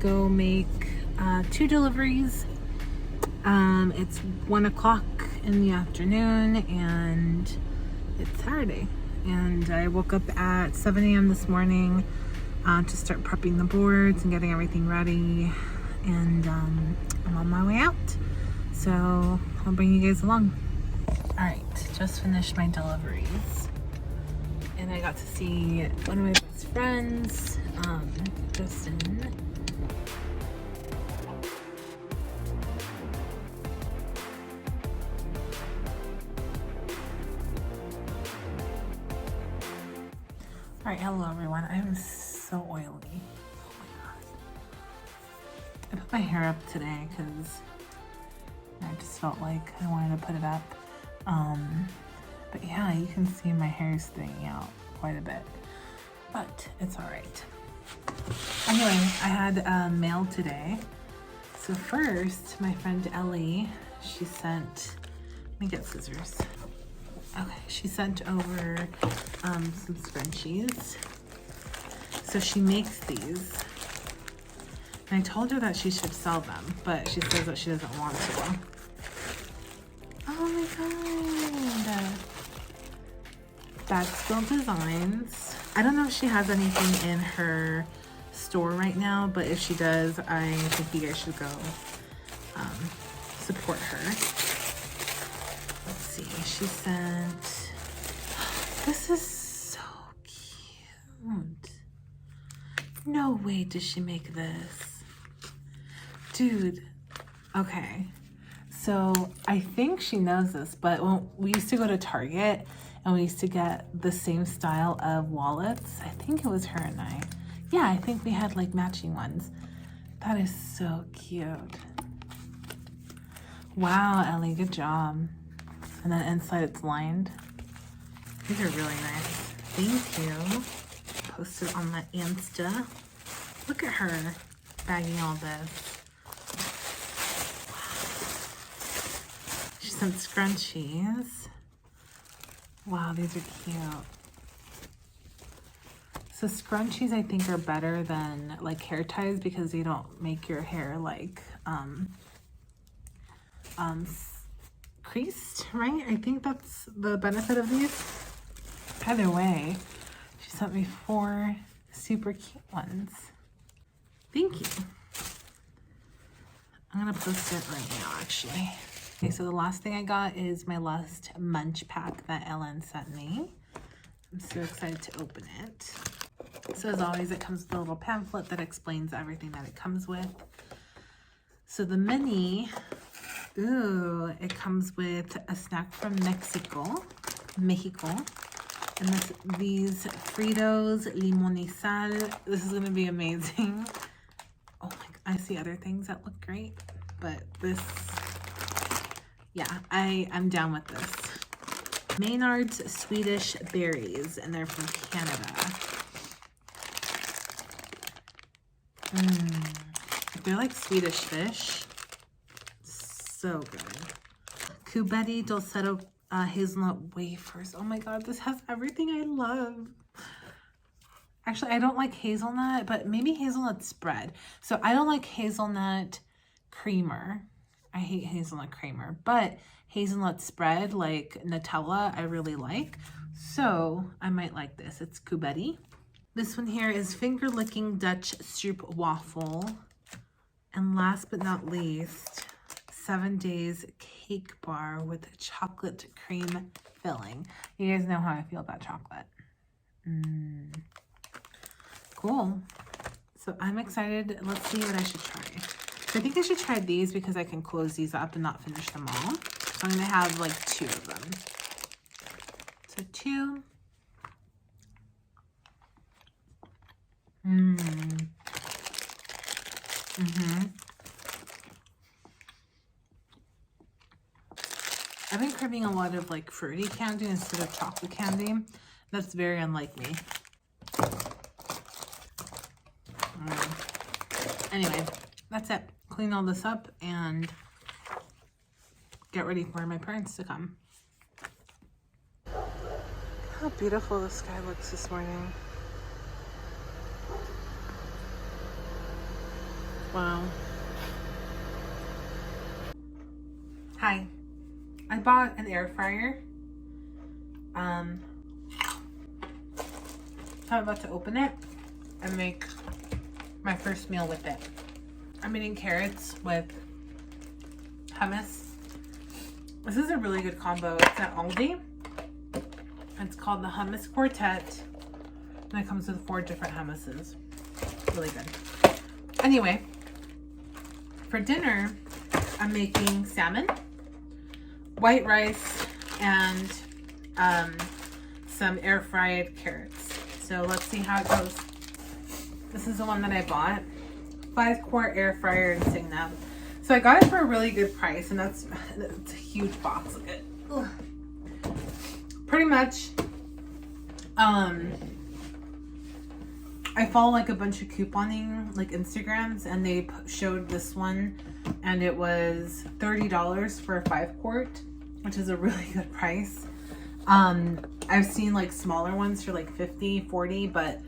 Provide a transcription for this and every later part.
go make 2 deliveries. It's 1 o'clock in the afternoon and it's Saturday. And I woke up at 7 a.m. this morning to start prepping the boards and getting everything ready. And I'm on my way out. So I'll bring you guys along. All right, just finished my deliveries. And I got to see one of my best friends, Justin. All right, hello everyone. I'm so oily. Oh my god. I put my hair up today because I just felt like I wanted to put it up. But yeah, you can see my hair is thinning out quite a bit, but it's all right. Anyway, I had mail today. So first, my friend Ellie, she sent, let me get scissors. Okay, she sent over some scrunchies. So she makes these. And I told her that she should sell them, but she says that she doesn't want to. Oh my god. Backspill Designs. I don't know if she has anything in her store right now, but if she does, I think you guys should go support her. Let's see, she sent, this is so cute. No way did she make this. Dude, okay. So I think she knows this, but when we used to go to Target and we used to get the same style of wallets. I think it was her and I. Yeah, I think we had like matching ones. That is so cute. Wow, Ellie, good job. And then inside it's lined. These are really nice. Thank you. Post it on my Insta. Look at her bagging all this. She sent scrunchies. Wow, these are cute. So scrunchies I think are better than like hair ties because they don't make your hair like creased, right? I think that's the benefit of these. Either way, she sent me 4 super cute ones. Thank you. I'm gonna post it right now actually. Okay, so the last thing I got is my last munch pack that Ellen sent me. I'm so excited to open it. So as always, it comes with a little pamphlet that explains everything that it comes with. So the mini, ooh, it comes with a snack from Mexico. And these Fritos Limon y Sal. This is gonna be amazing. Oh my god, I see other things that look great, but this, yeah, I'm down with this. Maynard's Swedish berries, and they're from Canada. They're like Swedish fish. So good. Cubetti Dolcetto hazelnut wafers. Oh my god, this has everything I love. Actually, I don't like hazelnut, but maybe hazelnut spread. So I don't like hazelnut creamer. I hate hazelnut creamer, but hazelnut spread like Nutella, I really like. So I might like this. It's Cubetti. This one here is finger licking Dutch stroop waffle. And last but not least, 7 days cake bar with chocolate cream filling. You guys know how I feel about chocolate. Cool. So I'm excited. Let's see what I should try. So I think I should try these because I can close these up and not finish them all. So I'm going to have like 2 of them. So 2. I've been craving a lot of like fruity candy instead of chocolate candy. That's very unlike me. Anyway, that's it. Clean all this up and get ready for my parents to come. How beautiful the sky looks this morning. Wow. Hi. I bought an air fryer. I'm about to open it and make my first meal with it. I'm eating carrots with hummus. This is a really good combo. It's at Aldi. It's called the Hummus Quartet. And it comes with 4 different hummuses. Really good. Anyway, for dinner, I'm making salmon, white rice, and some air fried carrots. So let's see how it goes. This is the one that I bought. 5-quart air fryer in Signa. So I got it for a really good price, and that's a huge box. Look at it. Ugh. Pretty much, I follow like a bunch of couponing like Instagrams, and they showed this one, and it was $30 for a 5-quart, which is a really good price. I've seen like smaller ones for like 50, 40, but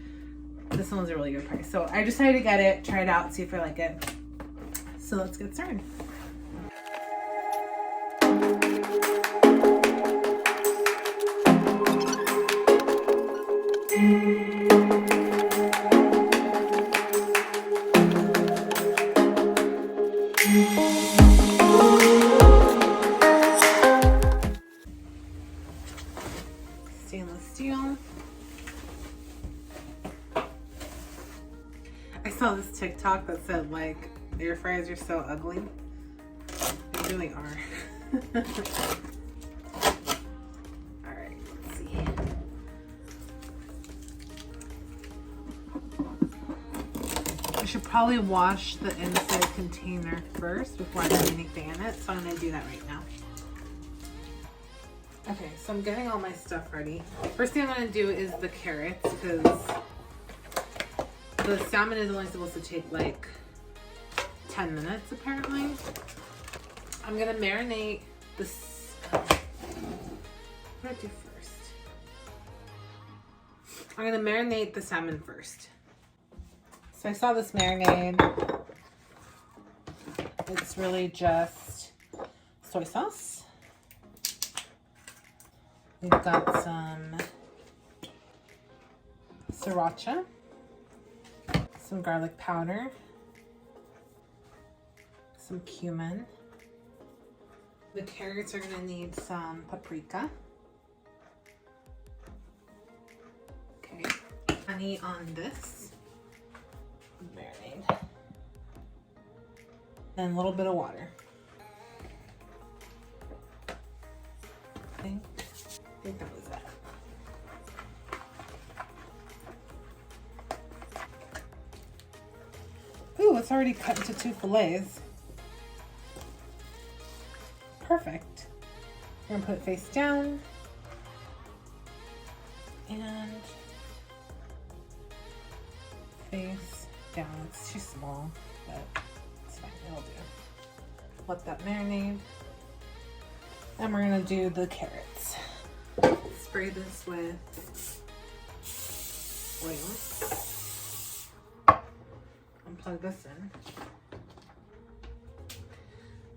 this one's a really good price. So I decided to get it, try it out, see if I like it. So let's get started. Stainless steel. I saw this TikTok that said like air fryers are so ugly. They really are. Alright, let's see. I should probably wash the inside container first before I put anything in it, so I'm going to do that right now. Okay, so I'm getting all my stuff ready. First thing I'm going to do is the carrots, because the salmon is only supposed to take like 10 minutes apparently. I'm going to marinate this. What do I do first? I'm going to marinate the salmon first. So I saw this marinade. It's really just soy sauce. We've got some sriracha, some garlic powder, some cumin. The carrots are going to need some paprika. Okay, honey on this marinade. And a little bit of water. I think that was it. Ooh, it's already cut into 2 fillets. Perfect. We're gonna put it face down. And face down. It's too small, but it's fine. It'll do. Let that marinate. And we're gonna do the carrots. Spray this with oil. Unplug this in.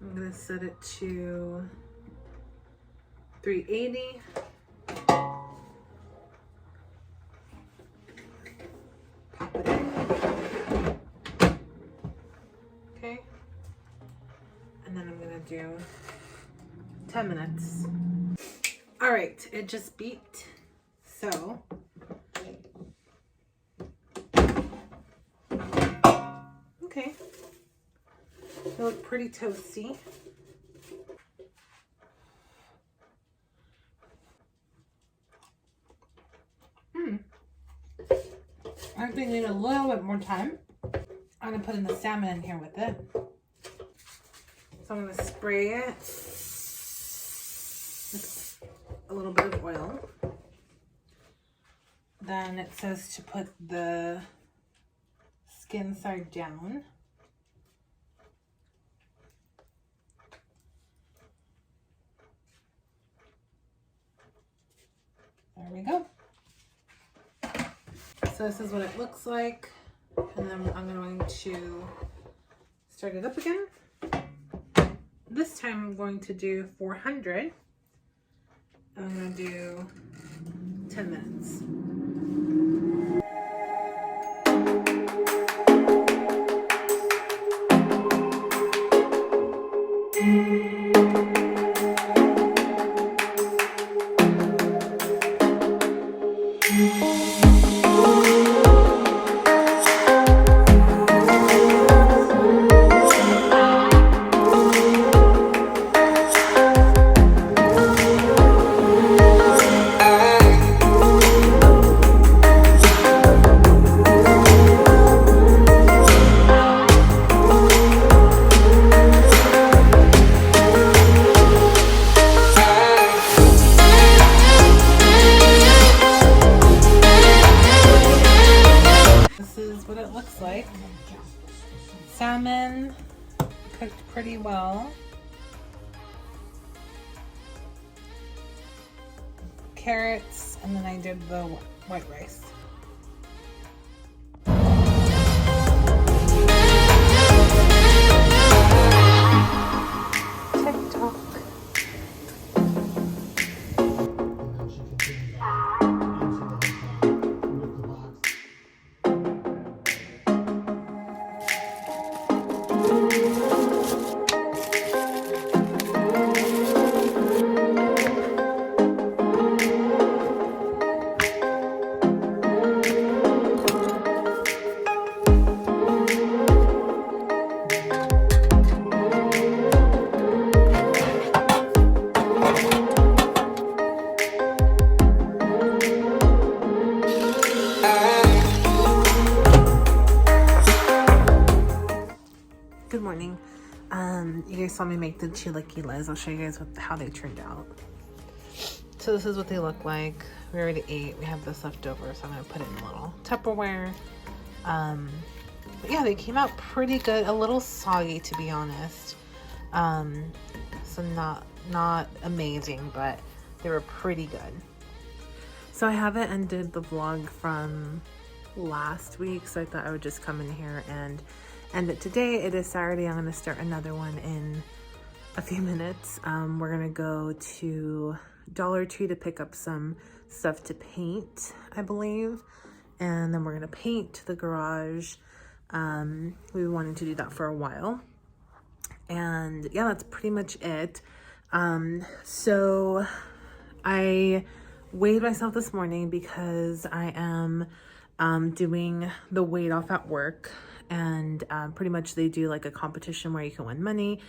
I'm gonna set it to 380. Pop it in. Okay. And then I'm gonna do 10 minutes. All right, it just beeped. So okay. They look pretty toasty. I think we need a little bit more time. I'm gonna put in the salmon in here with it. So I'm gonna spray it with a little bit of oil. Then it says to put the skin side down. There we go. So this is what it looks like. And then I'm going to start it up again. This time I'm going to do 400. I'm going to do 10 minutes. This is what it looks like. Salmon cooked pretty well. Carrots, and then I did the white rice. TikTok. Good morning. You guys saw me make the chilaquiles. I'll show you guys how they turned out. So this is what they look like. We already ate. We have this left over, so I'm gonna put it in a little Tupperware. But yeah, they came out pretty good. A little soggy, to be honest. So not amazing, but they were pretty good. So I haven't ended the vlog from last week, so I thought I would just come in here and end it today. It is Saturday. I'm going to start another one in a few minutes. We're going to go to Dollar Tree to pick up some stuff to paint, I believe. And then we're going to paint the garage. We wanted to do that for a while. And yeah, that's pretty much it. So I weighed myself this morning because I am doing the weight off at work, and pretty much they do like a competition where you can win money.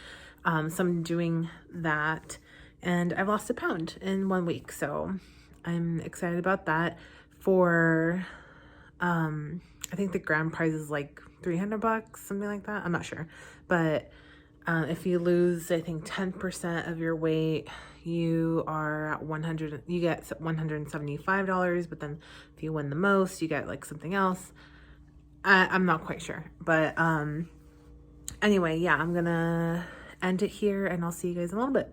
So I'm doing that, and I've lost 1 pound in 1 week, so I'm excited about that. For I think the grand prize is like $300, something like that. I'm not sure, but if you lose, I think 10% of your weight, you are at you get $175, but then if you win the most, you get like something else. I'm not quite sure, but anyway, yeah, I'm gonna end it here, and I'll see you guys in a little bit.